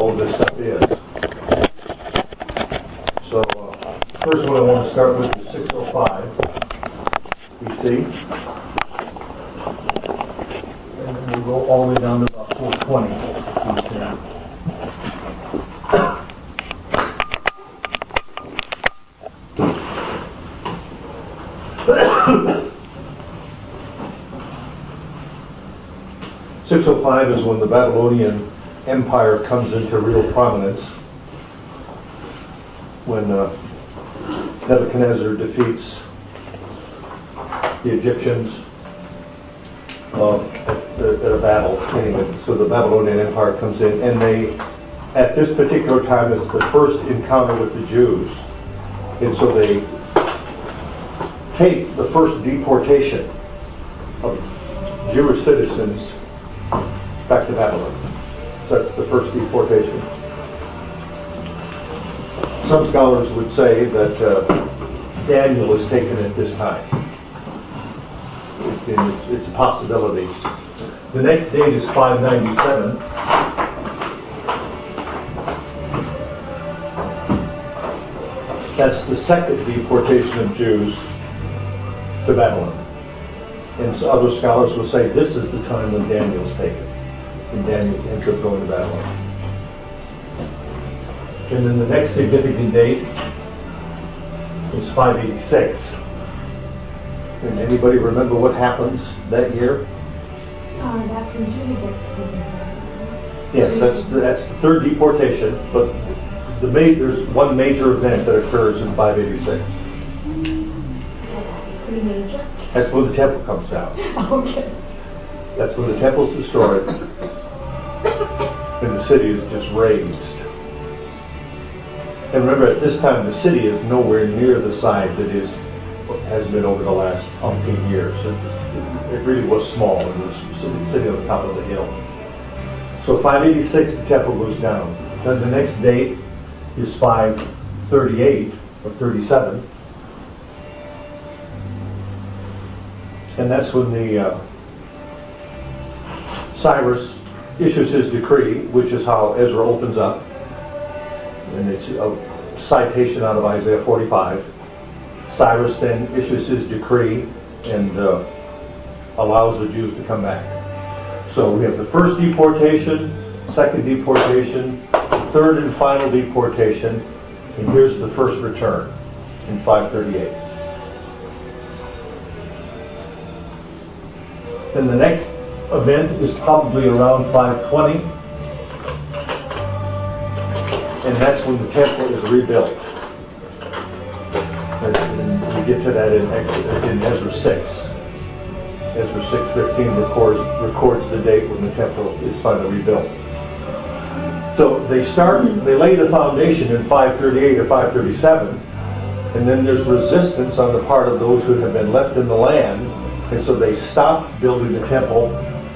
all of this stuff is. So, first one I want to start with is 605 BC. And then we'll go all the way down to about 420 BC. 605 is when the Babylonian Empire comes into real prominence, when Nebuchadnezzar defeats the Egyptians at a battle. Anyway, so the Babylonian Empire comes in, and they, at this particular time, it's the first encounter with the Jews, and so they take the first deportation of Jewish citizens back to Babylon. So that's the first deportation. Some scholars would say that Daniel is taken at this time. It's a possibility. The next date is 597. That's the second deportation of Jews to Babylon. And so other scholars will say this is the time when Daniel's taken. And Daniel ends up going to Babylon. And then the next significant date is 586. And anybody remember what happens that year? That's when Judah gets taken. Yes, that's the third deportation, but there's one major event that occurs in 586. That's pretty major. That's when the temple comes down. Okay. That's when the temple's destroyed and the city is just razed. And remember, at this time, the city is nowhere near the size it has been over the last umpteen years. It really was small. It was sitting on the top of the hill. So 586, the temple goes down. Then the next date is 538 or 37. And that's when the Cyrus issues his decree, which is how Ezra opens up. And it's a citation out of Isaiah 45. Cyrus then issues his decree and allows the Jews to come back. So we have the first deportation, second deportation, third and final deportation, and here's the first return in 538. Then the next event is probably around 520, and that's when the temple is rebuilt. And we get to that in Ezra 6. Ezra 6:15 records the date when the temple is finally rebuilt. So they lay the foundation in 538 or 537, and then there's resistance on the part of those who have been left in the land, and so they stop building the temple,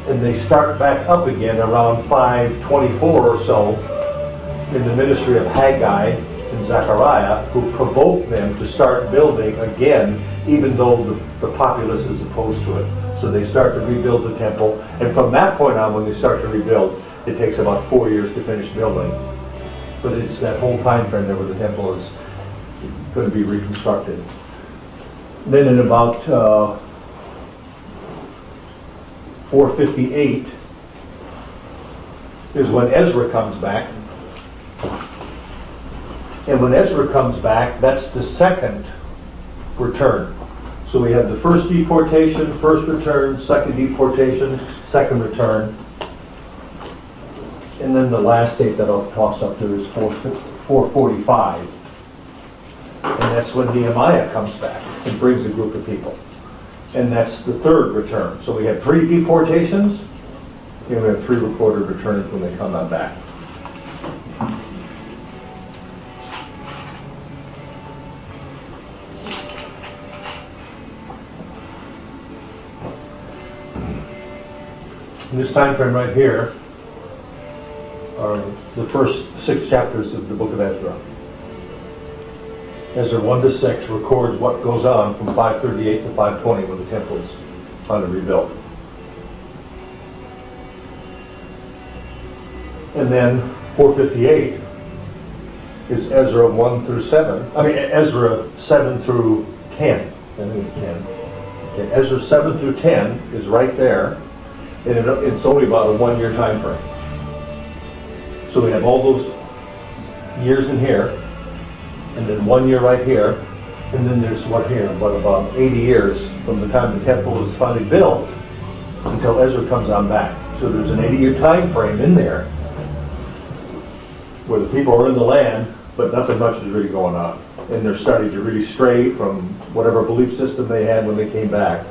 and they start back up again around 524 or so in the ministry of Haggai and Zechariah, who provoke them to start building again, even though the populace is opposed to it. So they start to rebuild the temple, and from that point on, when they start to rebuild, it takes about 4 years to finish building. But it's that whole time frame there where the temple is going to be reconstructed. Then in about 458 is when Ezra comes back. And when Ezra comes back, that's the second return. So we have the first deportation, first return, second deportation, second return. And then the last date that I'll toss up there is 445. And that's when Nehemiah comes back and brings a group of people. And that's the third return. So we have 3 deportations, and we have 3 recorded returns when they come back. In this time frame right here are the first 6 chapters of the book of Ezra. Ezra 1 to 6 records what goes on from 538 to 520 when the temple is finally rebuilt. And then 458 is Ezra 1 through 7. I mean, Ezra 7 through 10. I think it's 10. Okay, Ezra 7 through 10 is right there, and it's only about a 1 year time frame. So we have all those years in here, and then 1 year right here, and then there's what here, about 80 years from the time the temple was finally built until Ezra comes on back. So there's an 80-year time frame in there where the people are in the land, but nothing much is really going on. And they're starting to really stray from whatever belief system they had when they came back.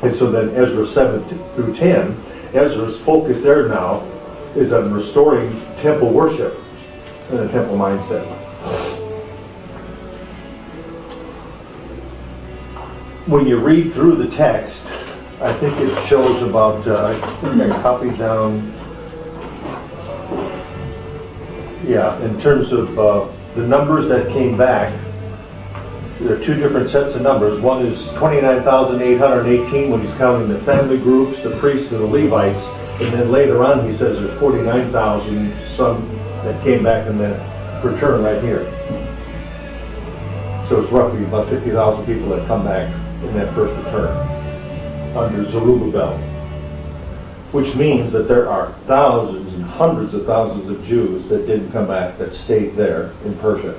And so then Ezra 7 through 10, Ezra's focus there now is on restoring temple worship and a temple mindset. When you read through the text, I think it shows about, I think I copied down, yeah, in terms of the numbers that came back, there are two different sets of numbers. One is 29,818 when he's counting the family groups, the priests, and the Levites. And then later on he says there's 49,000 some that came back in that return right here. So it's roughly about 50,000 people that come back in that first return under Zerubbabel. Which means that there are thousands and hundreds of thousands of Jews that didn't come back, that stayed there in Persia,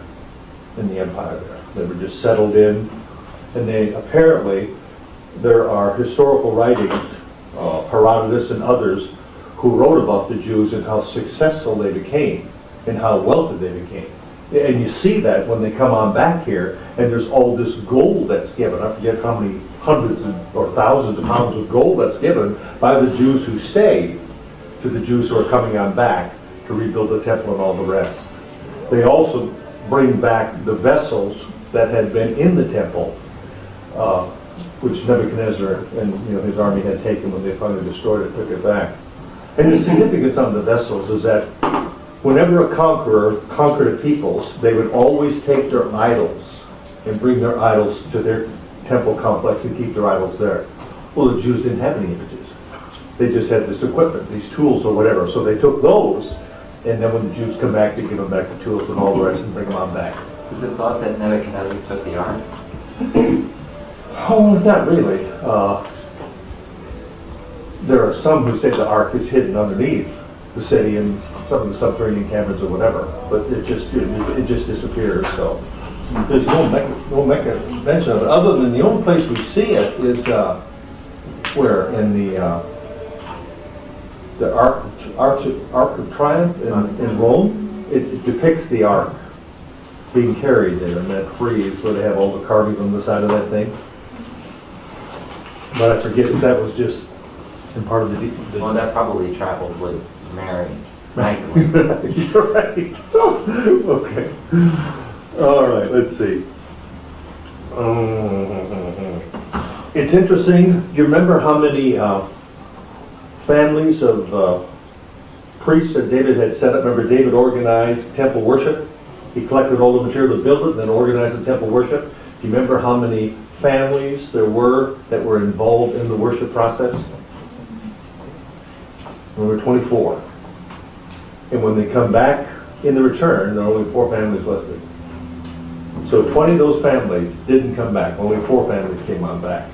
in the empire there. They were just settled in, and they apparently, there are historical writings, Herodotus and others, who wrote about the Jews and how successful they became and how wealthy they became. And you see that when they come on back here, and there's all this gold that's given. I forget how many hundreds or thousands of pounds of gold that's given by the Jews who stayed to the Jews who are coming on back to rebuild the temple and all the rest. They also bring back the vessels that had been in the temple, which Nebuchadnezzar and his army had taken when they finally destroyed it, took it back. And the significance on the vessels is that whenever a conqueror conquered a peoples, they would always take their idols and bring their idols to their temple complex and keep their idols there. Well, the Jews didn't have any images. They just had this equipment, these tools or whatever. So they took those, and then when the Jews come back, they give them back the tools and all the rest and bring them on back. Is it thought that Nebuchadnezzar took the ark? Oh, not really. There are some who say the ark is hidden underneath the city in some of the subterranean caverns or whatever, but it just disappears. So there's no mention of it, other than the only place we see it is where in the Ark of Triumph in Rome. It depicts the ark being carried there in that frieze where they have all the carvings on the side of that thing. But I forget if that was just in part of the Well, that probably traveled with Mary. You're right. Okay. All right, let's see. It's interesting. You remember how many families of priests that David had set up? Remember, David organized temple worship. He collected all the material to build it and then organized the temple worship. Do you remember how many families there were that were involved in the worship process? There were 24. And when they come back in the return, there are only 4 families listed. So 20 of those families didn't come back. Only 4 families came on back.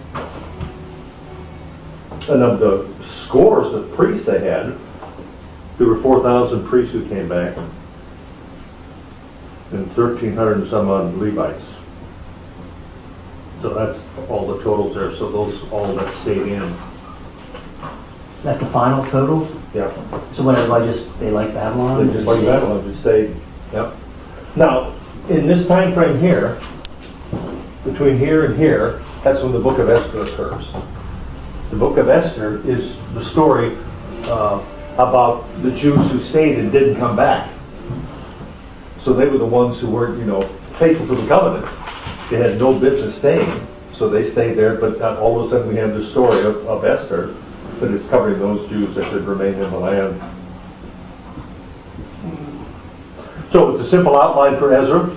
And of the scores of priests they had, there were 4,000 priests who came back and 1,300 and some odd Levites. So that's all the totals there. So those all that stayed in. That's the final total? Yeah. So what, everybody they like Babylon? They just like Babylon, just stayed. Yep. Now, in this time frame here, between here and here, that's when the book of Esther occurs. The book of Esther is the story about the Jews who stayed and didn't come back. So they were the ones who weren't, faithful to the covenant. They had no business staying, so they stayed there. But all of a sudden we have the story of Esther, but it's covering those Jews that had remained in the land. So it's a simple outline for Ezra.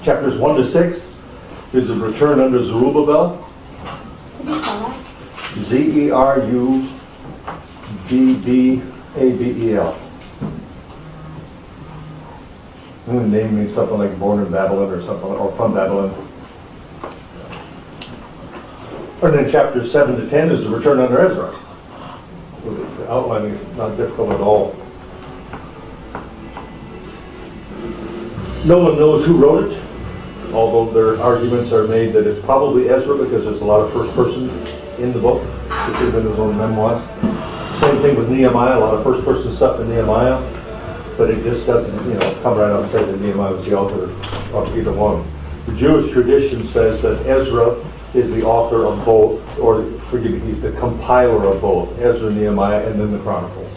Chapters 1 to 6 is a return under Zerubbabel. Could you spell that? Zerubbabel. The name means something like born in Babylon or something, or from Babylon. And then chapters 7 to 10 is the return under Ezra. So the outlining is not difficult at all. No one knows who wrote it, although their arguments are made that it's probably Ezra because there's a lot of first person in the book. This has been his own memoirs. Same thing with Nehemiah, a lot of first person stuff in Nehemiah, but it just doesn't, come right out and say that Nehemiah was the author of either one. The Jewish tradition says that Ezra is the author of both, or forgive me, he's the compiler of both, Ezra, Nehemiah, and then the Chronicles.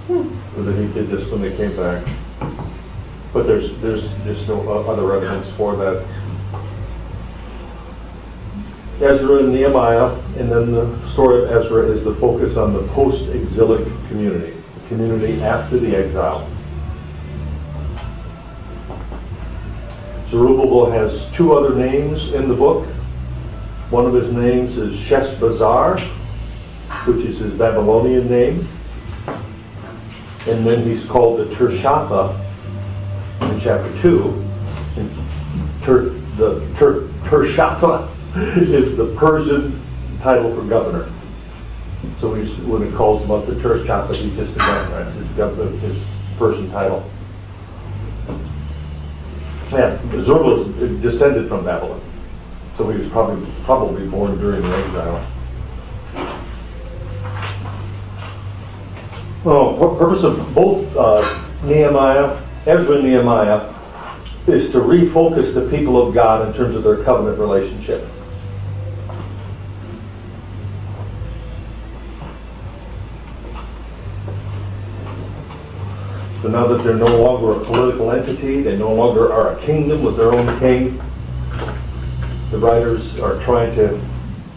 So that he did this when they came back. But there's no other evidence for that. Ezra and Nehemiah, and then the story of Ezra is the focus on the post-exilic community, the community after the exile. Zerubbabel has two other names in the book. One of his names is Sheshbazzar, which is his Babylonian name. And then he's called the Tirshatha in chapter 2. And Tirshatha is the Persian title for governor. So when he calls him up the Tirshatha, he's just a governor. That's his Persian title. Yeah, Zerubbabel is descended from Babylon. So he was probably born during the exile. Well, the purpose of both Ezra and Nehemiah, is to refocus the people of God in terms of their covenant relationship. So now that they're no longer a political entity, they no longer are a kingdom with their own king, the writers are trying to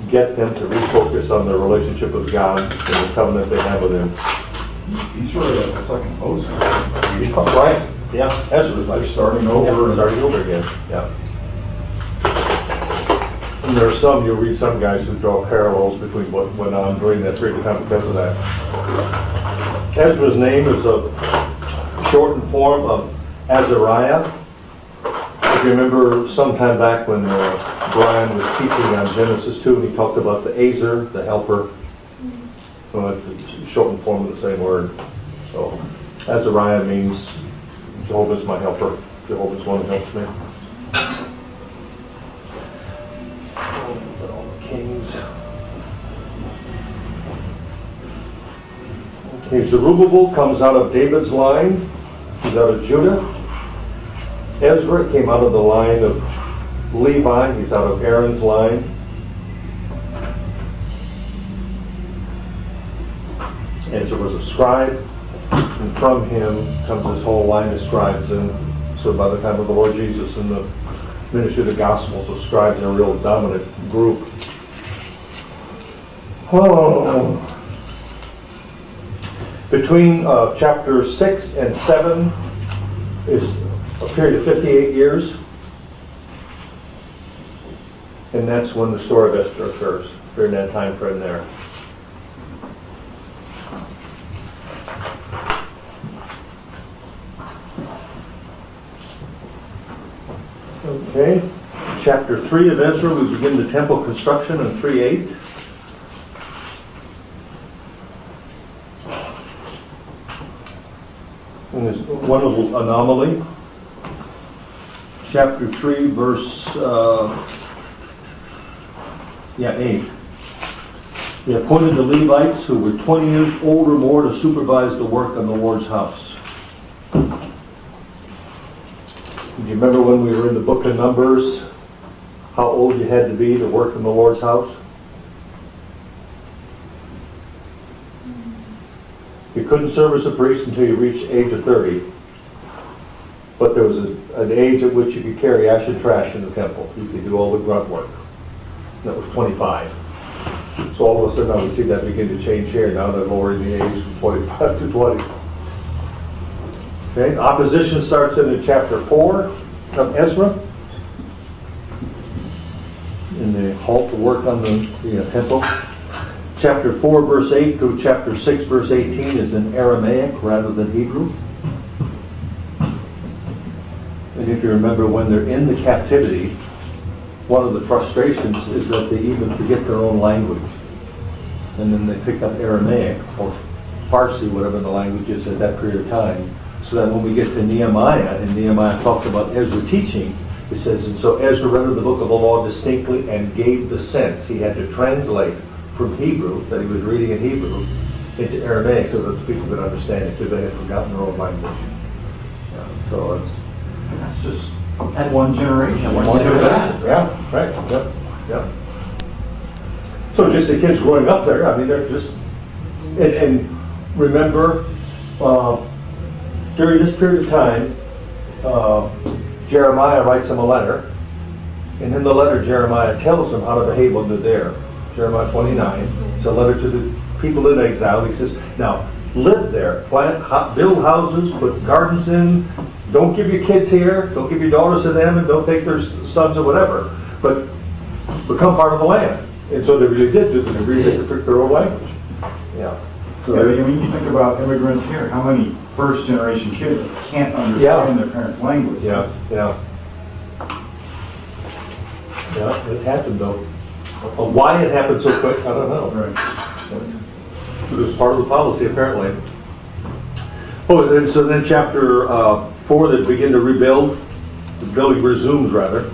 get them to refocus on their relationship with God and the covenant they have with Him. He's really like a second Moses. Right? Yeah. Ezra's like starting over. Starting over again. Yeah. And there are you'll read some guys who draw parallels between what went on during that period of time because of that. Ezra's name is a shortened form of Azariah. If you remember sometime back when Brian was teaching on Genesis 2 and he talked about the Azer, the helper. Well, it's a shortened form of the same word. So Azariah means Jehovah's my helper. Jehovah's one who helps me. All the kings. Okay, Zerubbabel comes out of David's line. He's out of Judah. Ezra came out of the line of Levi. He's out of Aaron's line. Ezra was a scribe, and from him comes this whole line of scribes. And so by the time of the Lord Jesus and the ministry of the Gospels, the scribes are a real dominant group. Oh. Between chapter 6 and 7 is a period of 58 years. And that's when the story of Esther occurs, during that time frame there. Okay, chapter 3 of Ezra, we begin the temple construction in 3:8. And there's one little anomaly. Chapter 3, verse 8. They appointed the Levites who were 20 years old or more to supervise the work on the Lord's house. Do you remember when we were in the book of Numbers, how old you had to be to work in the Lord's house? You couldn't serve as a priest until you reached the age of 30. But there was an age at which you could carry ash and trash in the temple. You could do all the grunt work. That was 25. So all of a sudden now we see that begin to change here. Now they're lowering the age from 25 to 20. Okay, opposition starts in chapter 4 of Ezra. And they halt to work on the temple. Chapter 4 verse 8 through chapter 6 verse 18 is in Aramaic rather than Hebrew. And if you remember, when they're in the captivity, one of the frustrations is that they even forget their own language. And then they pick up Aramaic or Farsi, whatever the language is at that period of time. So that when we get to Nehemiah, and Nehemiah talks about Ezra teaching, it says, and so Ezra read the book of the law distinctly and gave the sense. He had to translate from Hebrew, that he was reading in Hebrew, into Aramaic so that the people could understand it, because they had forgotten their own language. Yeah, so it's... That's just one generation. One generation. Yeah, right, yep, yep. So just the kids growing up there, I mean, they're just... And remember, during this period of time, Jeremiah writes him a letter, and in the letter Jeremiah tells them how to behave when they're there. Jeremiah 29, it's a letter to the people in exile. He says, now, live there, build houses, put gardens in, don't give your kids here, don't give your daughters to them, and don't take their sons or whatever, but become part of the land. And so they really did do, they really did pick their own language. Yeah. So Yeah, I mean, you think about immigrants here, how many first generation kids can't understand their parents' language? yeah, yeah. Yeah, it happened though. Why it happened so quick, I don't know. Right. It was part of the policy, apparently. Oh, and so then chapter 4, they begin to rebuild. The building resumes, rather.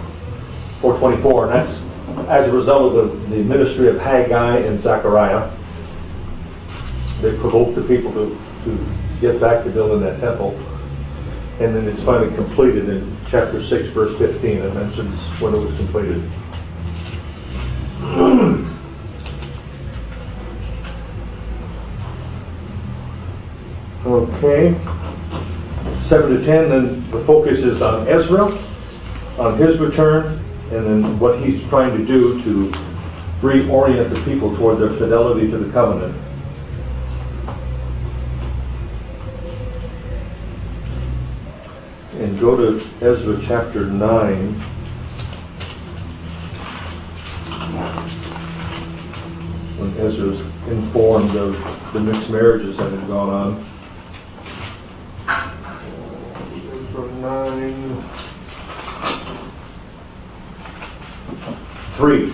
424, and that's as a result of the ministry of Haggai and Zechariah. They provoked the people to get back to building that temple. And then it's finally completed in chapter 6, verse 15. It mentions when it was completed. Okay. 7 to 10, then the focus is on Ezra, on his return, and then what he's trying to do to reorient the people toward their fidelity to the covenant. And go to Ezra chapter 9. When Ezra's informed of the mixed marriages that had gone on. Ezra 9. 3.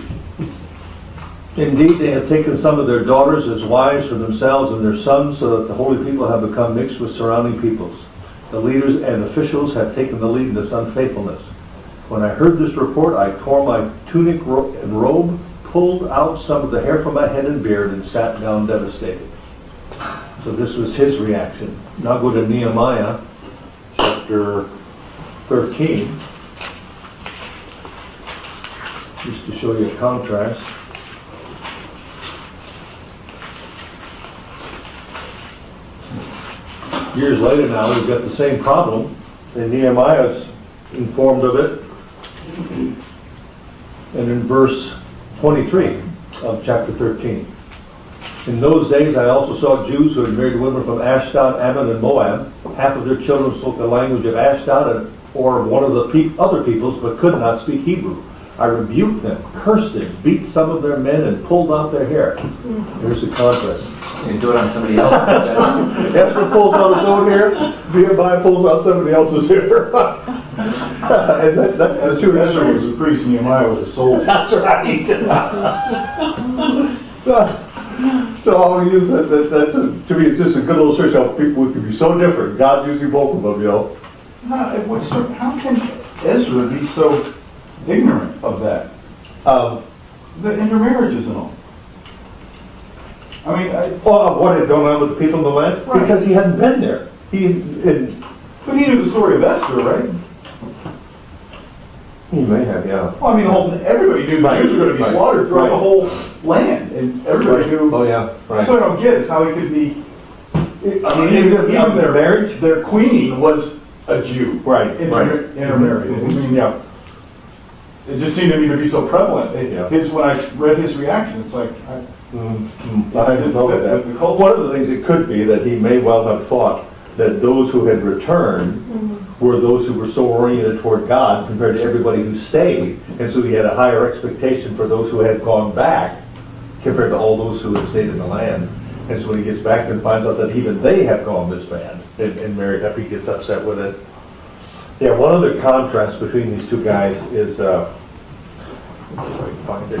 Indeed, they have taken some of their daughters as wives for themselves and their sons, so that the holy people have become mixed with surrounding peoples. The leaders and officials have taken the lead in this unfaithfulness. When I heard this report, I tore my tunic and robe, pulled out some of the hair from my head and beard, and sat down devastated. So this was his reaction. Now go to Nehemiah chapter 13, just to show you a contrast. Years later now, we've got the same problem, and Nehemiah's informed of it. And in verse 23 of chapter 13. In those days I also saw Jews who had married women from Ashdod, Ammon, and Moab. Half of their children spoke the language of Ashdod or one of the other peoples, but could not speak Hebrew. I rebuked them, cursed them, beat some of their men, and pulled out their hair. Here's the contrast. You do it on somebody else. Ezra pulls out his own hair, Nehemiah pulls out somebody else's hair. And that's As soon as Ezra was a priest, Nehemiah was a soldier. That's right. So I'll use that. To me, it's just a good illustration of how people could be so different. God's using both of them, you know. How can Ezra be so ignorant of that? The intermarriages and all. I mean, What had gone on with the people in the land? Right. Because he hadn't been there. but he knew the story of Esther, right? He may have, yeah. Well, I mean, everybody knew the Jews were going to be slaughtered throughout the whole land, and everybody knew. Oh yeah, That's what I don't get is how he could be. I mean, even their marriage. Their queen was a Jew, Right. intermarried. I mean, Yeah. it just seemed to me to be so prevalent. Yeah. When I read his reaction, it's like I didn't know fit that. with the culture. One of the things it could be that he may well have thought that those who had returned were those who were so oriented toward God compared to everybody who stayed, and so he had a higher expectation for those who had gone back compared to all those who had stayed in the land. And so when he gets back and finds out that even they have gone this bad and married up, he gets upset with it. Yeah, one other contrast between these two guys is, let's see if I can find it.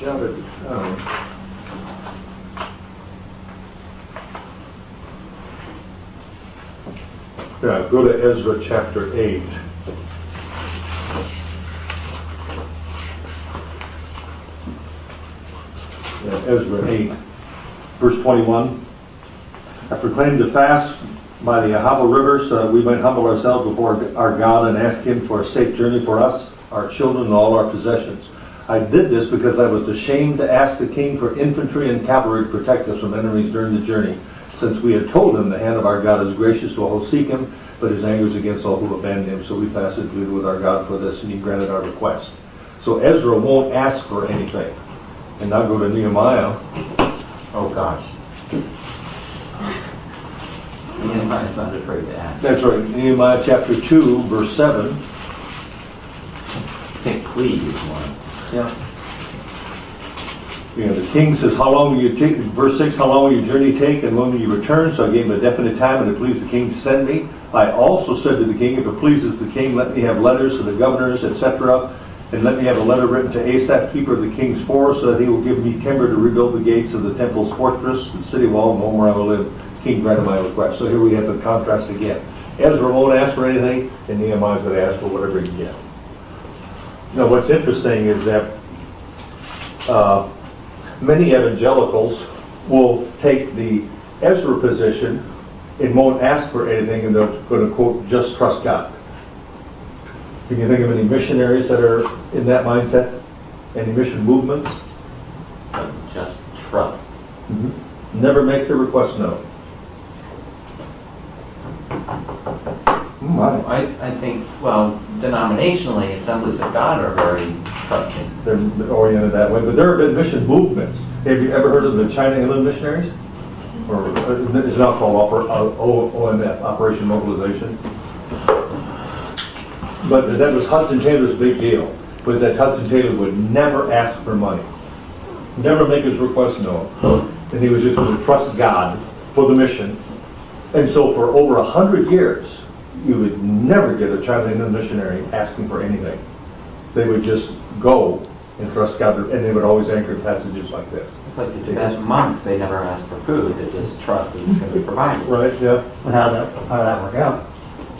Jotted it down. Yeah, go to Ezra chapter 8. Yeah, Ezra 8, verse 21. I proclaimed a fast by the Ahava River so that we might humble ourselves before our God and ask Him for a safe journey for us, our children, and all our possessions. I did this because I was ashamed to ask the king for infantry and cavalry to protect us from enemies during the journey, since we had told him the hand of our God is gracious to all who seek Him, but His anger is against all who abandon Him. So we fasted and pleaded with our God for this, and He granted our request. So Ezra won't ask for anything. And now go to Nehemiah. Oh, gosh. Nehemiah's not afraid to ask. That's right, Nehemiah chapter 2, verse 7. I think please is one. Yeah. You know, the king says, how long will you take, verse 6, how long will your journey take and when will you return? So I gave him a definite time and it pleased the king to send me. I also said to the king, if it pleases the king, let me have letters to the governors, etc. And let me have a letter written to Asaph, keeper of the king's forest, so that he will give me timber to rebuild the gates of the temple's fortress, the city wall, and home where I will live. King granted my request. So here we have the contrast again. Ezra won't ask for anything, and Nehemiah's going to ask for whatever he can get. Now, what's interesting is that many evangelicals will take the Ezra position and won't ask for anything, and they're going to quote, just trust God. Can you think of any missionaries that are in that mindset? Any mission movements? Just trust. Mm-hmm. Never make the request known. I think, well, denominationally, Assemblies of God are very trusting. They're oriented that way, but there have been mission movements. Have you ever heard of the China Inland Missionaries? Or it's now called OMF, Operation Mobilization. But that was Hudson Taylor's big deal, was that Hudson Taylor would never ask for money, never make his request known, and he was just going to trust God for the mission. And so for over 100 years, you would never get a China Inland missionary asking for anything. They would just go and trust God, and they would always anchor passages like this. It's like the Tibetan monks, they never ask for food, they just trust that it's going to be provided. Right, yeah. Well, how did that work out?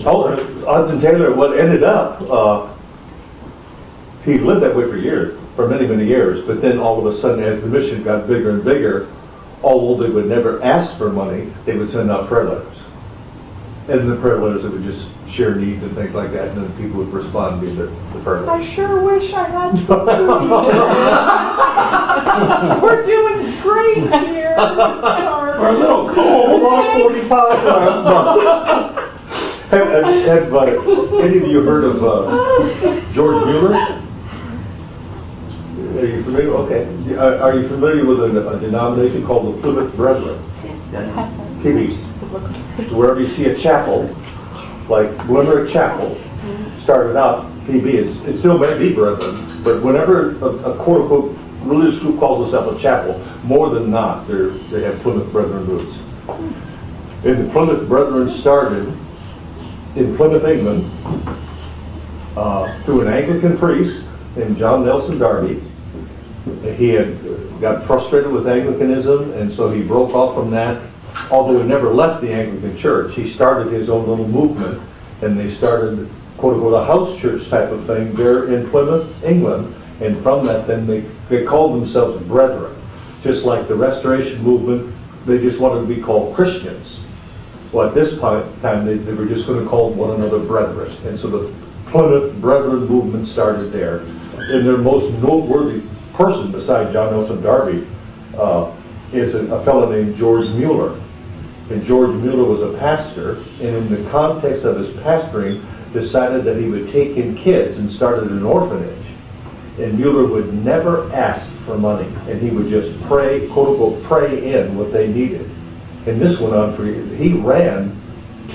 Oh, Hudson Taylor, what ended up, he lived that way for years, for many, many years, but then all of a sudden, as the mission got bigger and bigger, although they would never ask for money, they would send out prayer letters. And in the prayer letters, they would just share needs and things like that, and then people would respond via the prayer letters. I sure wish I had some food. We're doing great here. We're a little cold. Lost 45 last month. Have any of you heard of George Mueller? Are you familiar? Okay. Are you familiar with a denomination called the Plymouth Brethren? PBs. Wherever you see a chapel, like Limerick Chapel, started out PB. It still may be Brethren, but whenever a quote-unquote religious group calls itself a chapel, more than not, they have Plymouth Brethren roots. And the Plymouth Brethren started in Plymouth, England, through an Anglican priest named John Nelson Darby. He had got frustrated with Anglicanism, and so he broke off from that. Although he never left the Anglican Church, he started his own little movement, and they started, quote-unquote, a house church type of thing there in Plymouth, England. And from that, then they called themselves Brethren. Just like the Restoration movement, they just wanted to be called Christians. Well, at this time, they were just going to call one another Brethren. And so the Plymouth Brethren movement started there. And their most noteworthy person, besides John Nelson Darby, is a fellow named George Mueller. And George Mueller was a pastor, and in the context of his pastoring, decided that he would take in kids and started an orphanage. And Mueller would never ask for money, and he would just pray, quote-unquote, pray in what they needed. And this went on for years. He ran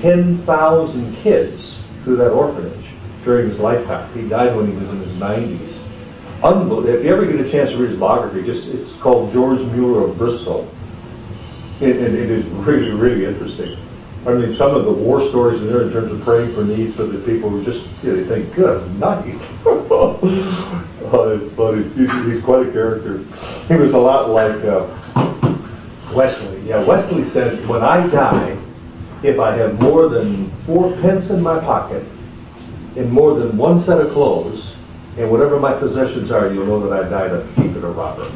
10,000 kids through that orphanage during his lifetime. He died when he was in his 90s. Unbelievable. If you ever get a chance to read his biography, it's called George Mueller of Bristol. And it is really, really interesting. I mean, some of the war stories in there in terms of praying for needs for the people who just, you think, good night. Oh, it's funny. He's quite a character. He was a lot like Wesley. Yeah, Wesley said, when I die, if I have more than 4 pence in my pocket and more than 1 set of clothes, and whatever my possessions are, you'll know that I died a thief and a robber.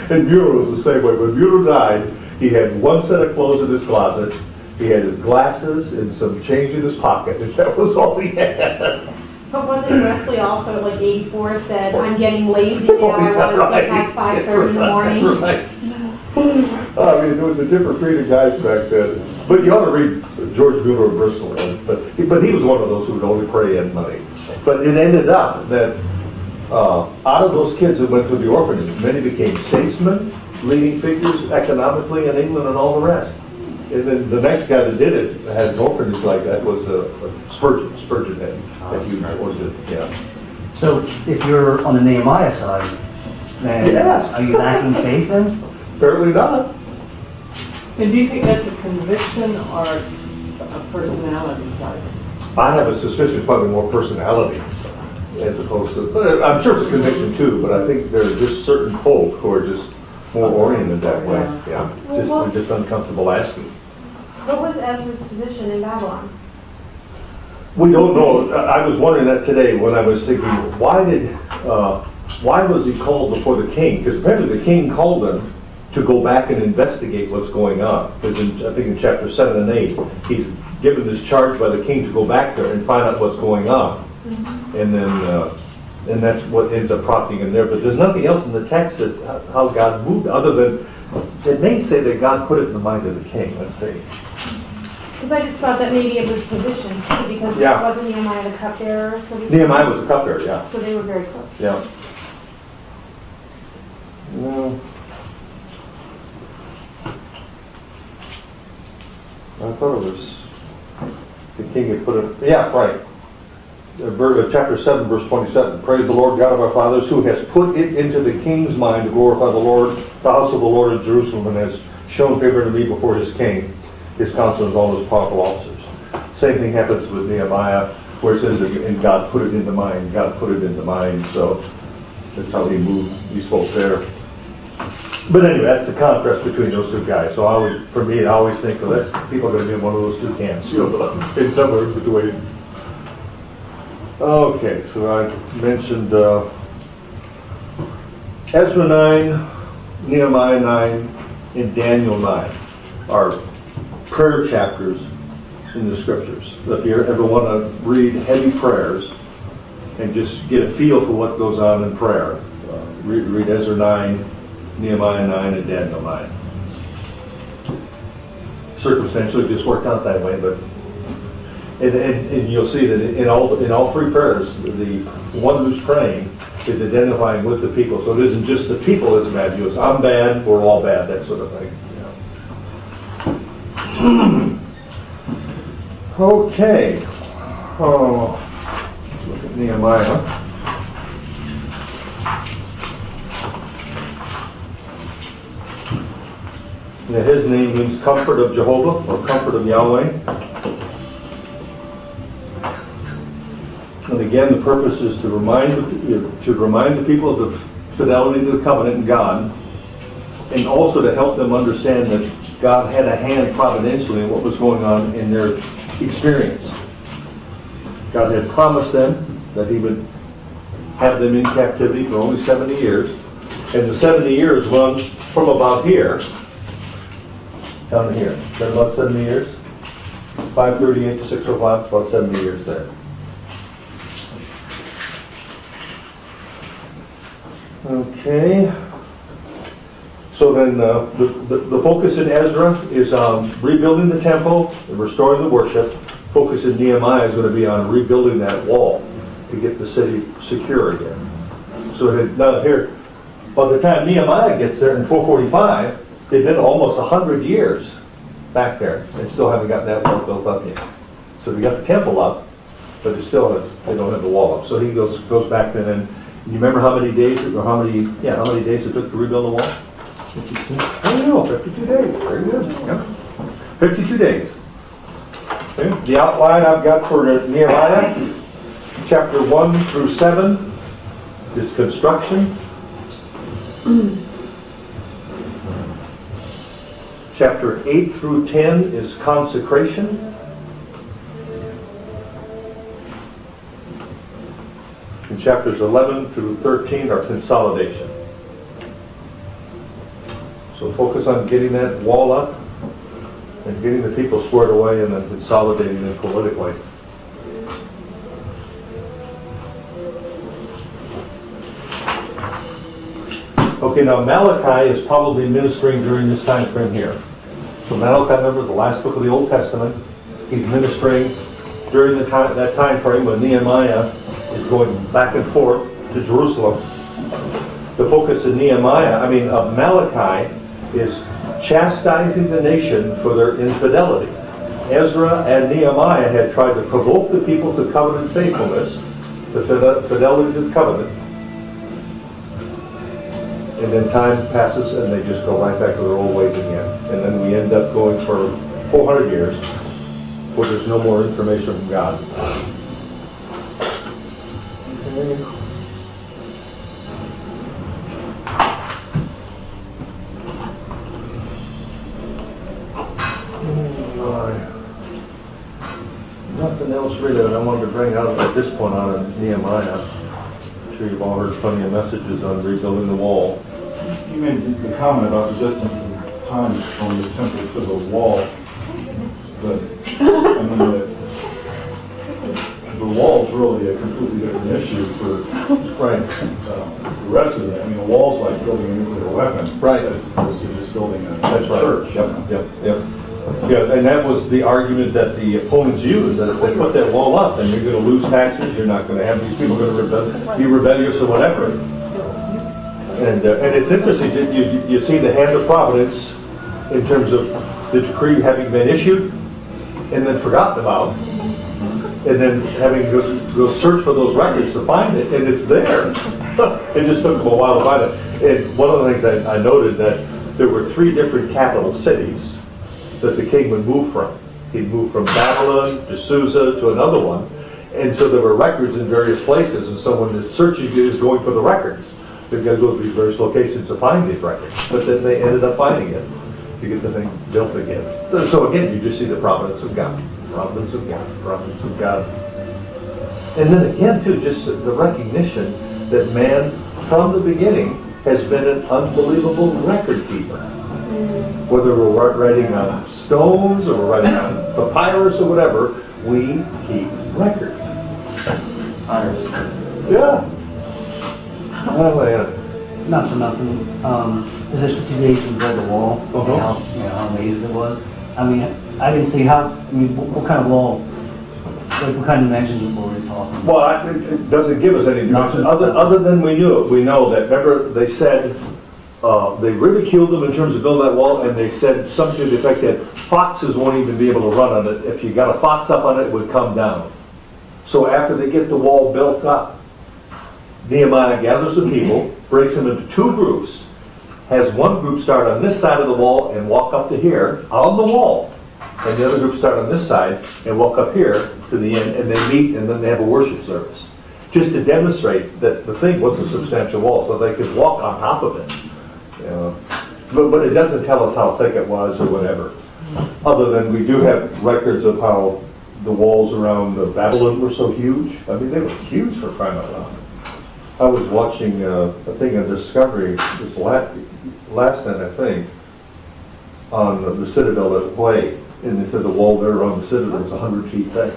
And Bureau was the same way. When Bureau died, he had 1 set of clothes in his closet, he had his glasses and some change in his pocket, and that was all he had. But wasn't Wesley also at like 84 said, I'm getting lazy now, I want to sleep past 5:30 in the morning? Right. I mean, there was a different breed of guys back then. But you ought to read George Mueller of Bristol. But he was one of those who would only pray at night. But it ended up that out of those kids who went to the orphanage, many became statesmen, leading figures economically in England and all the rest. And then the next guy that did it, had an orphanage like that, was Spurgeon. Spurgeon had a huge orphanage, yeah. So if you're on the Nehemiah side, then Yes. are you lacking faith then? Apparently not. And do you think that's a conviction or a personality type? I have a suspicion it's probably more personality as opposed to, but I'm sure it's a conviction too, but I think there are just certain folk who are just more oriented that way. Yeah, they're just uncomfortable asking. What was Ezra's position in Babylon? We don't know. I was wondering that today when I was thinking, why was he called before the king? Because apparently the king called him to go back and investigate what's going on. Because I think in chapter 7 and 8, he's given this charge by the king to go back there and find out what's going on. Mm-hmm. And then, and that's what ends up prompting him there. But there's nothing else in the text that's how God moved, other than it may say that God put it in the mind of the king. Let's see. Because I just thought that maybe it was position too, because Yeah. wasn't Nehemiah the cupbearer? Nehemiah was a cupbearer, yeah. So they were very close. Yeah. No. I thought it was the king had put it. Yeah, right. Chapter 7, verse 27. Praise the Lord God of our fathers, who has put it into the king's mind to glorify the Lord, the house of the Lord in Jerusalem, and has shown favor to me before his king, his counselors, and all his powerful officers. Same thing happens with Nehemiah, where it says, and God put it into mind. God put it into mind. So that's how he moved these folks there. But anyway, that's the contrast between those two guys. So for me, I always think, well, that's people are going to be in one of those two camps, in somewhere between. Okay, so I mentioned Ezra 9, Nehemiah 9, and Daniel 9 are prayer chapters in the scriptures. If you ever want to read heavy prayers and just get a feel for what goes on in prayer, read Ezra 9, Nehemiah 9, and Daniel 9. Circumstantially, it just worked out that way, but and you'll see that in all three prayers, the one who's praying is identifying with the people. So it isn't just the people that's bad. It's I'm bad, we're all bad, that sort of thing. Yeah. Okay. Oh, look at Nehemiah. Now his name means comfort of Jehovah, or comfort of Yahweh. And again, the purpose is to remind the people of the fidelity to the covenant in God, and also to help them understand that God had a hand providentially in what was going on in their experience. God had promised them that he would have them in captivity for only 70 years. And the 70 years run from about here down to here. Is that about 70 years? 538 to 605, it's about 70 years there. Okay. So then the focus in Ezra is rebuilding the temple and restoring the worship. Focus in Nehemiah is going to be on rebuilding that wall to get the city secure again. So now here, by the time Nehemiah gets there in 445, they've been almost 100 years back there and still haven't got that wall built up yet. So they got the temple up, but they don't have the wall up. So he goes back then, and you remember how many days it took to rebuild the wall? I don't know, 52 days, very good. Yep. 52 days. Okay. The outline I've got for Nehemiah, chapter 1 through 7 is construction. Chapter 8 through 10 is consecration. And chapters 11 through 13 are consolidation. So focus on getting that wall up and getting the people squared away and then consolidating them politically. Okay, now Malachi is probably ministering during this time frame here. So Malachi, remember the last book of the Old Testament, he's ministering during that time frame when Nehemiah is going back and forth to Jerusalem. The focus of Malachi is chastising the nation for their infidelity. Ezra and Nehemiah had tried to provoke the people to covenant faithfulness, the fidelity to the covenant. And then time passes and they just go right back to their old ways again. And then we end up going for 400 years where there's no more information from God. Okay. Nothing else really that I wanted to bring out at this point on Nehemiah. I'm sure you've all heard plenty of messages on rebuilding the wall. You made the comment about the distance and time from the temple to the wall. But, I mean, the wall's really a completely different issue for the rest of it. I mean, the wall's like building a nuclear weapon. Right. As opposed to just building a That's right. church. Yep. Yeah, and that was the argument that the opponents used, that if they put that wall up, then you're going to lose taxes, you're not going to have these people going to be rebellious or whatever. And it's interesting, you see the hand of providence in terms of the decree having been issued and then forgotten about, and then having to go search for those records to find it, and it's there. It just took them a while to find it. And one of the things I noted that there were 3 different capital cities that the king would move from. He'd move from Babylon to Susa to another one. And so there were records in various places, and so when the searching is going for the records, they've got to go to these various locations to find these records. But then they ended up finding it to get the thing built again. So again, you just see the providence of God. Providence of God. Providence of God. And then again, too, just the recognition that man, from the beginning, has been an unbelievable record keeper. Whether we're writing on stones or we're writing on papyrus or whatever, we keep records. Yeah. Oh, yeah. Not for nothing. This is 50 days to build the wall. Uh-huh. And how amazed it was. I mean, I didn't see what kind of wall, like what kind of dimensions were we talking? Well, it doesn't give us any dimension. Other than we knew it. We know that, remember, they said, they ridiculed them in terms of building that wall, and they said something to the effect that foxes won't even be able to run on it. If you got a fox up on it, it would come down. So after they get the wall built up, Nehemiah gathers the people, breaks them into 2 groups, has one group start on this side of the wall and walk up to here, on the wall, and the other group start on this side and walk up here to the end, and they meet, and then they have a worship service. Just to demonstrate that the thing was a substantial wall, so they could walk on top of it. But it doesn't tell us how thick it was or whatever. Other than we do have records of how the walls around Babylon were so huge. I mean, they were huge for crying out loud. I was watching a thing on Discovery this last night, I think, on the Citadel at Hawaii, and they said the wall there around the Citadel was 100 feet thick.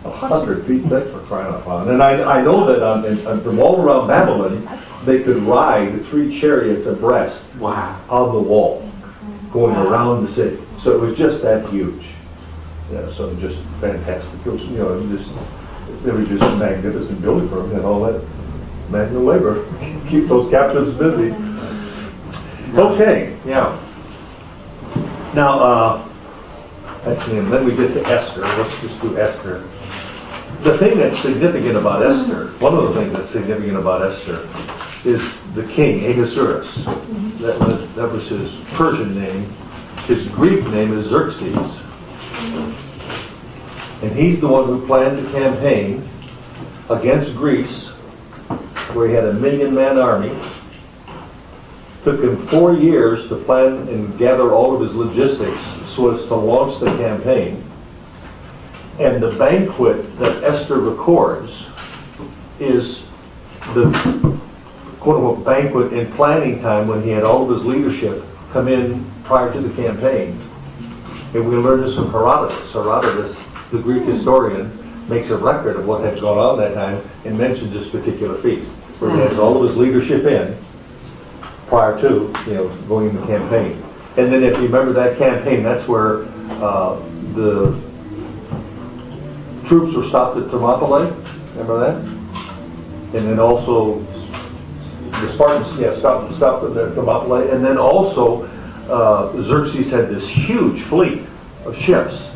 100 feet thick for crying out loud. And I know that on the wall around Babylon, they could ride 3 chariots abreast on the wall, going around the city. So it was just that huge. Yeah, so just fantastic. It was, they were just a magnificent building for them and all that manual labor. Keep those captives busy. Okay, yeah. Now, actually, and then we get to Esther. Let's just do Esther. The thing that's significant about Esther, one of the things that's significant about Esther, is the king, Ahasuerus. That was his Persian name. His Greek name is Xerxes. And he's the one who planned the campaign against Greece, where he had a 1 million-man army. Took him 4 years to plan and gather all of his logistics so as to launch the campaign. And the banquet that Esther records is the quote-unquote banquet in planning time when he had all of his leadership come in prior to the campaign. And we learned this from Herodotus. Herodotus, the Greek historian, makes a record of what had gone on that time and mentions this particular feast, where he has all of his leadership in prior to, going into the campaign. And then if you remember that campaign, that's where the troops were stopped at Thermopylae. Remember that? And then also the Spartans, stopped at Thermopylae. And then also Xerxes had this huge fleet of ships.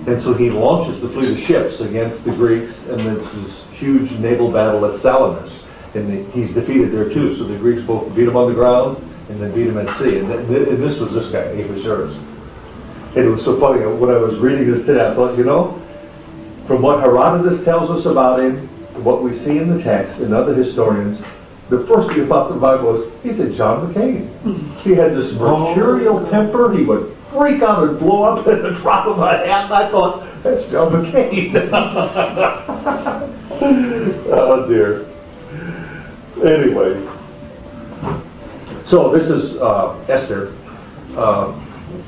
And so he launches the fleet of ships against the Greeks, and it's this huge naval battle at Salamis. And he's defeated there too. So the Greeks both beat him on the ground and then beat him at sea. And this was this guy, Ahasuerus. And it was so funny, when I was reading this today, I thought, from what Herodotus tells us about him, what we see in the text and other historians, the first thing about the Bible was, he's a John McCain. He had this mercurial temper. He would freak out and blow up at the drop of a hat. And I thought, that's John McCain. Oh dear. Anyway, so this is Esther.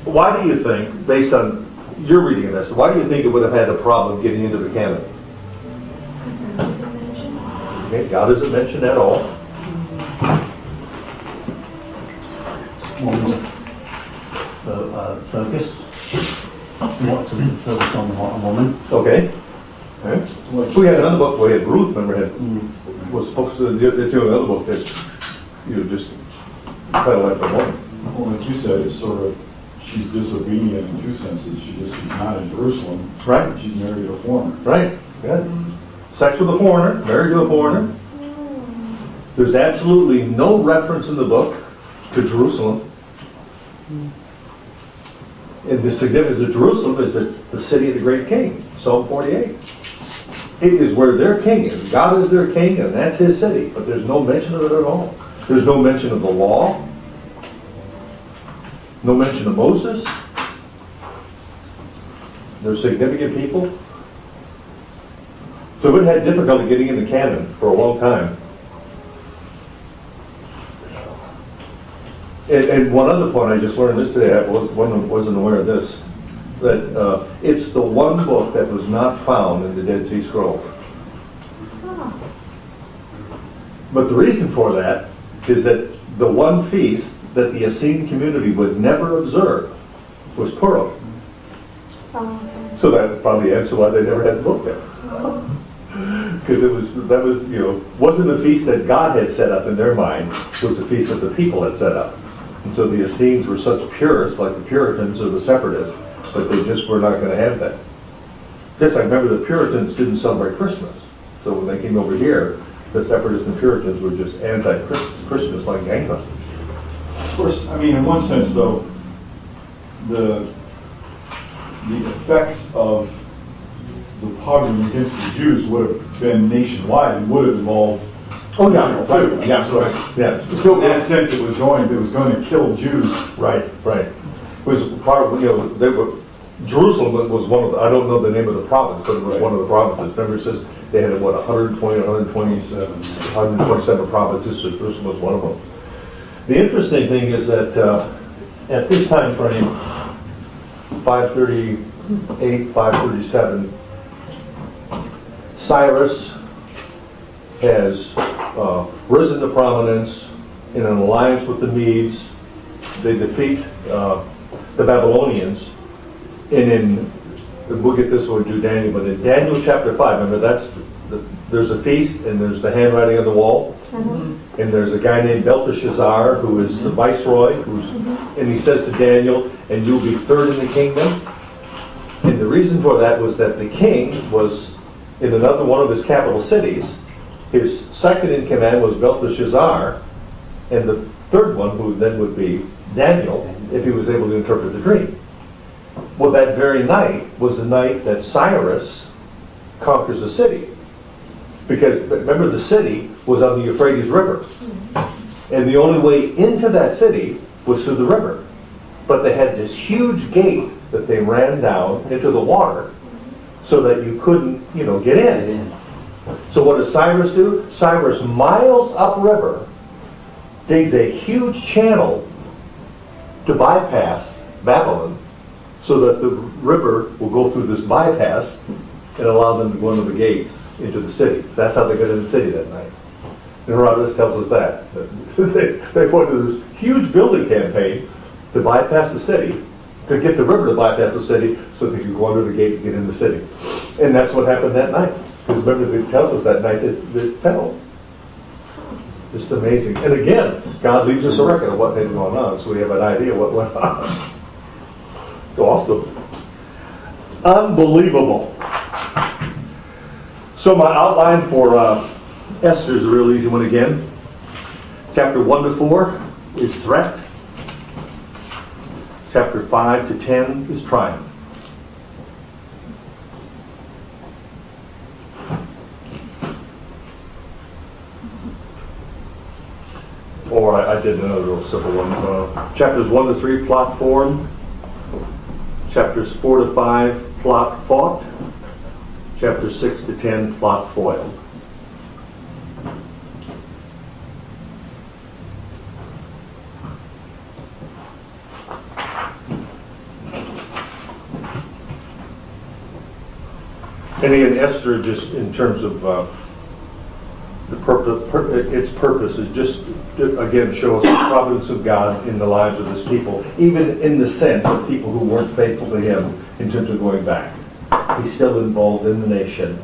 Why do you think, based on your reading of Esther, why do you think it would have had a problem getting into the canon? Okay, God isn't mentioned at all. Focus. What to focus on a woman. Okay. We had another book. We had Ruth. Remember, was supposed to. It's another book that just title after woman. Well, like you said, it's sort of, she's disobedient in two senses. She's not in Jerusalem. Right. She's married to a foreigner. Right. Good. Sex with a foreigner, married to a foreigner. There's absolutely no reference in the book to Jerusalem. And the significance of Jerusalem is it's the city of the great king, Psalm 48. It is where their king is. God is their king, and that's his city. But there's no mention of it at all. There's no mention of the law. No mention of Moses. They're significant people. So it had difficulty getting in the canon for a long time. And one other point, I just learned this today, I wasn't aware of this, that it's the one book that was not found in the Dead Sea Scrolls. But the reason for that is that the one feast that the Essene community would never observe was Purim. So that probably answers why they never had the book there. Because wasn't a feast that God had set up in their mind, it was a feast that the people had set up. And so the Essenes were such purists, like the Puritans or the Separatists, but they just were not going to have that. Just I remember the Puritans didn't celebrate Christmas. So when they came over here, the Separatists and Puritans were just anti-Christmas like gangbusters. Of course, I mean, in one sense, though, the effects of the pogrom against the Jews would have been nationwide and would have involved. Oh yeah, right. Yeah, So, yeah. So in that sense, it was going to kill Jews. Right. It was part of, they were, Jerusalem was one of the, I don't know the name of the province, but it was one of the provinces. Remember, it says they had 127 provinces, so Jerusalem was one of them. The interesting thing is that at this time frame, 538, 537, Cyrus has risen to prominence in an alliance with the Medes. They defeat the Babylonians, and we'll get this when we do Daniel, but in Daniel chapter 5, remember there's a feast and there's the handwriting on the wall, and there's a guy named Belteshazzar who is the viceroy, and he says to Daniel, and you'll be third in the kingdom. And the reason for that was that the king was in another one of his capital cities. His second in command was Belteshazzar, And the third one, who then would be Daniel, if he was able to interpret the dream. Well, that very night was the night that Cyrus conquers the city. Because, remember, the city was on the Euphrates River. And the only way into that city was through the river. But they had this huge gate that they ran down into the water so that you couldn't, get in. So what does Cyrus do? Cyrus, miles upriver, digs a huge channel to bypass Babylon so that the river will go through this bypass and allow them to go into the gates into the city. So that's how they got into the city that night. And Herodotus tells us that. They went to this huge building campaign to bypass the city, to get the river to bypass the city so they could go under the gate and get in the city. And that's what happened that night. Because remember, it tells us that night that it fell. Just amazing. And again, God leaves us a record of what had gone on, so we have an idea what went on. It's awesome. Unbelievable. So my outline for Esther is a real easy one again. Chapter 1 to 4 is threat. Chapter 5 to 10 is triumph. Or I did another real simple one. Chapters 1 to 3, plot formed. Chapters 4 to 5, plot fought. Chapters 6 to 10, plot foiled. And again, Esther, just in terms of the purpose, its purpose is just to, again, show us the providence of God in the lives of His people, even in the sense of people who weren't faithful to Him in terms of going back. He's still involved in the nation.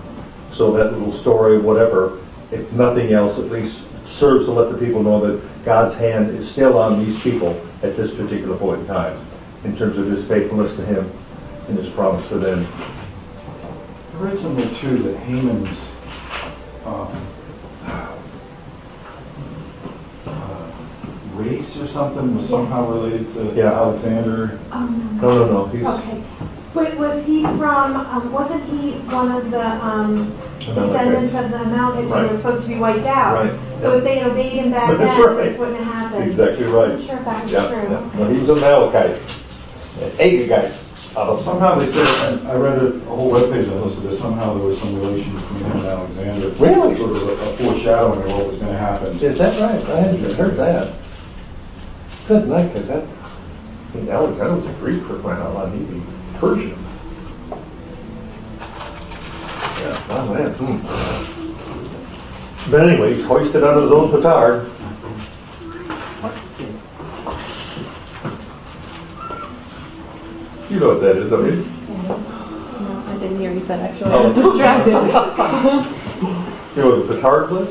So that little story, whatever, if nothing else, at least serves to let the people know that God's hand is still on these people at this particular point in time, in terms of His faithfulness to Him and His promise to them. I read somewhere too that Haman's race or something was somehow related to Alexander. No. He's Okay. But was he from, wasn't he one of the descendants of the Amalekites who were supposed to be wiped out? Right. So if they had obeyed him back That's then, right. this wouldn't have happened. exactly right. I'm sure if that was Yeah. true. No, he was an Amalekite, an Agagite. Somehow they said, and I read a whole webpage on this, that somehow there was some relation between him and Alexander. Really? Sort of a foreshadowing of what was going to happen. Is that right? I hadn't heard that. Good night, because Alexander was a Greek for crying out loud. He'd be Persian. Yeah, wow, man. But anyway, he's hoisted on his own petard. You know what that is, don't you? No, I didn't hear you said actually. Oh. I was distracted. You know what the petard was?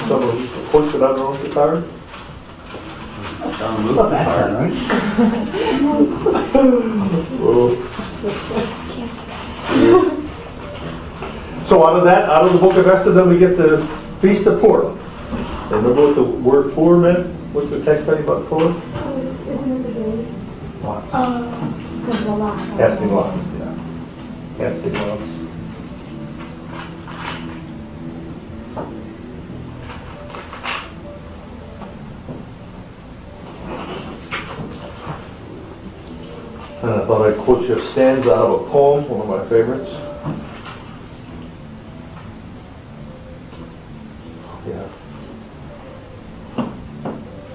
Someone hoisted on their own petard? Right? So out of the book of Esther, then we get the Feast of Purim. Remember what the word Purim meant? What's the text study about Purim? Isn't it the day? There's a lot. Casting lots, yeah. Casting lots. And I thought I'd quote you a stanza out of a poem, one of my favorites. Yeah.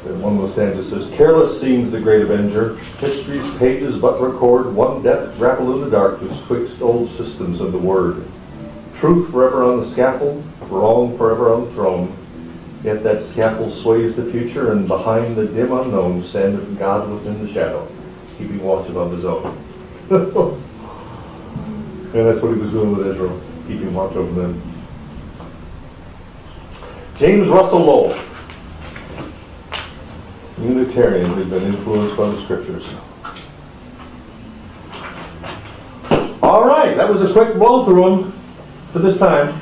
And one of the stanzas says, "Careless seems the great avenger, history's pages but record one death grapple in the dark betwixt old systems of the word. Truth forever on the scaffold, wrong forever on the throne. Yet that scaffold sways the future, and behind the dim unknown standeth God within the shadow, keeping watch above His own." And that's what He was doing with Israel, keeping watch over them. James Russell Lowell, Unitarian who's been influenced by the Scriptures. All right, that was a quick roll through them for this time.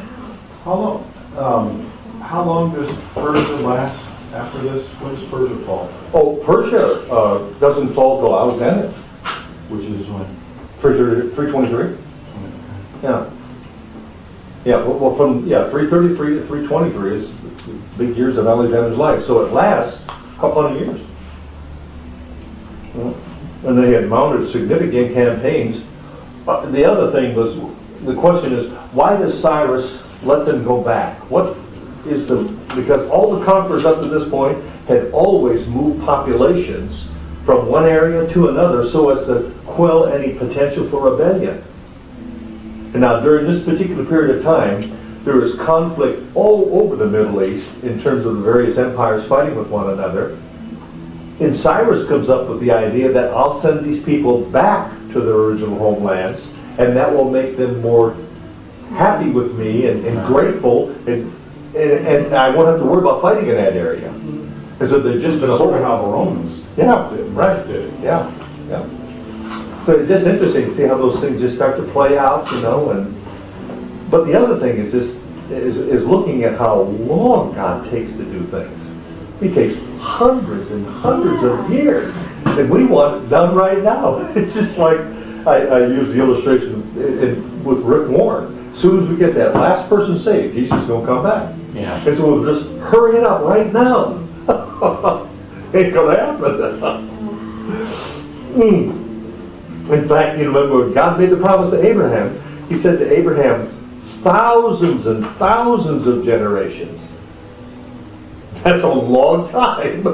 How long does Persia last? After this, when does Persia fall? Oh, Persia doesn't fall till Alexander. Which is when? 323. Yeah. Yeah, well, from 333 to 323 is the big years of Alexander's life. So it lasts a couple hundred years. And they had mounted significant campaigns. The other thing was, the question is, why does Cyrus let them go back? What is because all the conquerors up to this point had always moved populations from one area to another so as to quell any potential for rebellion. And now during this particular period of time, there was conflict all over the Middle East in terms of the various empires fighting with one another. And Cyrus comes up with the idea that I'll send these people back to their original homelands, and that will make them more happy with me and grateful, and I won't have to worry about fighting in that area. And so they're just That's sort of how the Romans did. Right. Did. Yeah. So it's just interesting to see how those things just start to play out, but the other thing is looking at how long God takes to do things. He takes hundreds and hundreds of years, and we want it done right now. It's just like I use the illustration with Rick Warren. As soon as we get that last person saved, he's just going to come back. Yeah. And so we'll just hurry it up right now. Ain't going to happen. In fact, when God made the promise to Abraham, he said to Abraham, thousands and thousands of generations. That's a long time.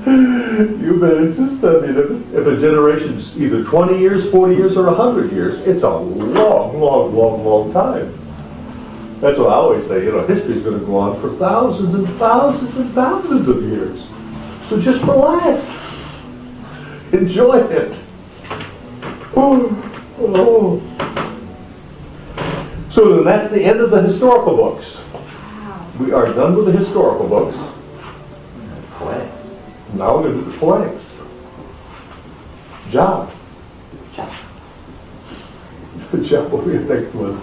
You better insist. I mean, if a generation's either 20 years, 40 years, or 100 years, it's a long, long, long, long time. That's what I always say. History's going to go on for thousands and thousands and thousands of years. So just relax. Enjoy it. So then that's the end of the historical books. We are done with the historical books. Poetics. Now we're going to do the poetics. John. John, what do you think was?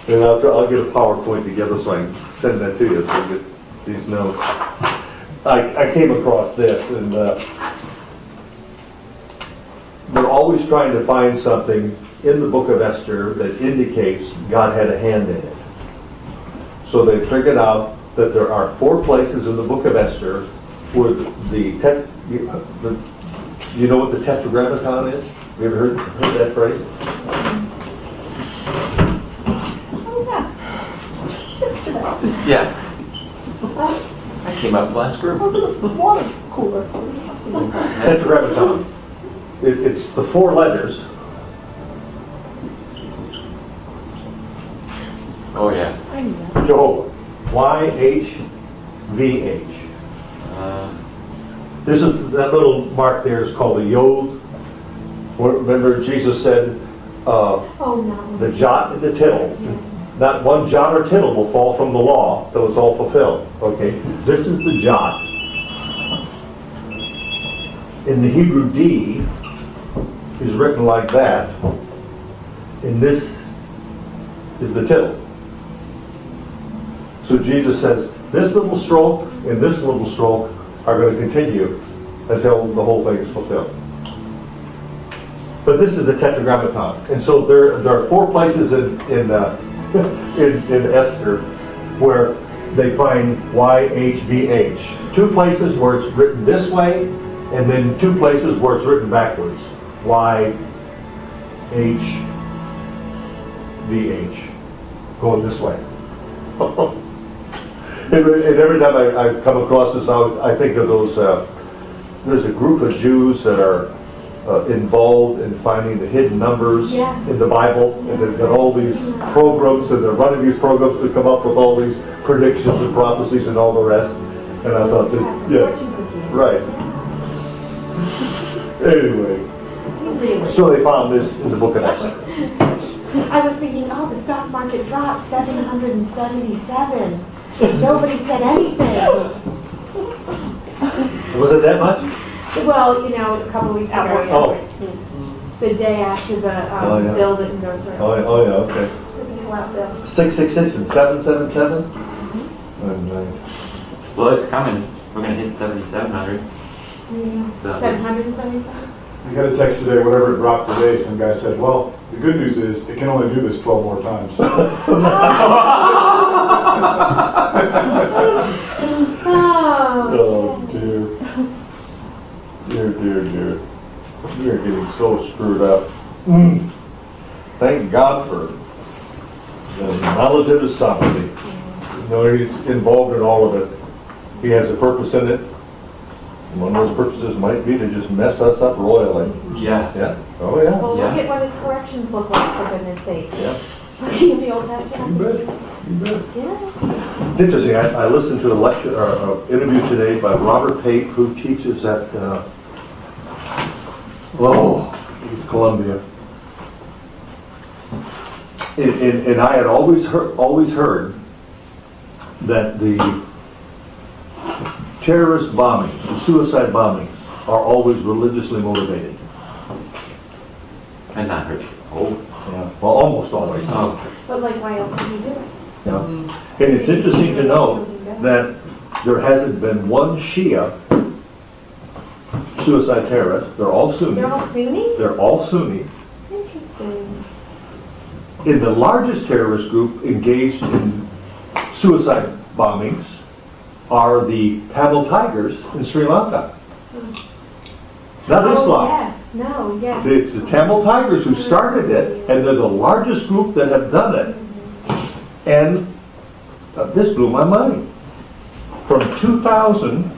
And I'll get a PowerPoint together so I can send that to you so you get these notes. I came across this, and we're always trying to find something in the book of Esther that indicates God had a hand in it. So they figured out that there are 4 places in the book of Esther where you know what the tetragrammaton is? Have you ever heard that phrase? Yeah. I came up last group. Tetragrammaton. It's the 4 letters. Oh yeah. I knew that. Jehovah. YHVH. This is that little mark there is called a yod. Remember Jesus said, the jot and the tittle. Not one jot or tittle will fall from the law till it's all fulfilled. Okay, this is the jot. In the Hebrew D is written like that, and this is the tittle. So Jesus says, this little stroke and this little stroke are going to continue until the whole thing is fulfilled. But this is the tetragrammaton. And so there are 4 places in Esther where they find YHVH. 2 places where it's written this way, and then 2 places where it's written backwards. YHVH. Going this way. And every time I come across this, I think of those, there's a group of Jews that are involved in finding the hidden numbers in the Bible, and they've got all these programs, and they're running these programs to come up with all these predictions and prophecies and all the rest. And I thought that, right. Anyway, so they found this in the book of Esther. I was thinking, the stock market dropped 777. Nobody said anything. Was it that much? Well, a couple weeks ago. Oh. The day after the bill didn't go through. Oh yeah, okay. The bailout bill. 666 and 777? Well, it's coming. We're gonna hit 7,700. So- 777? I got a text today, whatever it dropped today, some guy said, well, the good news is it can only do this 12 more times. Oh. Oh, dear. Dear, dear, dear. You're getting so screwed up. Thank God for the knowledge of his sovereignty. You know, he's involved in all of it. He has a purpose in it. And one of those purposes might be to just mess us up royally. Yes. Yeah. Oh, yeah. Well, Yeah. look at what his corrections look like, for goodness sake. Yeah. Looking at the Old Testament. You bet. You bet. Yeah. It's interesting, I listened to a lecture, or an interview today by Robert Pate, who teaches at, it's Columbia. And I had always heard that the terrorist bombings, the suicide bombings, are always religiously motivated. I've not heard. Oh. Yeah, well, almost always. Oh, But like, why else would you do it? Yeah. And it's interesting to note that there hasn't been one Shia suicide terrorist. They're all Sunnis. They're all Sunni? They're all Sunnis. Interesting. In the largest terrorist group engaged in suicide bombings are the Tamil Tigers in Sri Lanka. Not Oh, Islam. yes, no, yes. It's the Tamil Tigers who started it, and they're the largest group that have done it. And this blew my mind. From 2000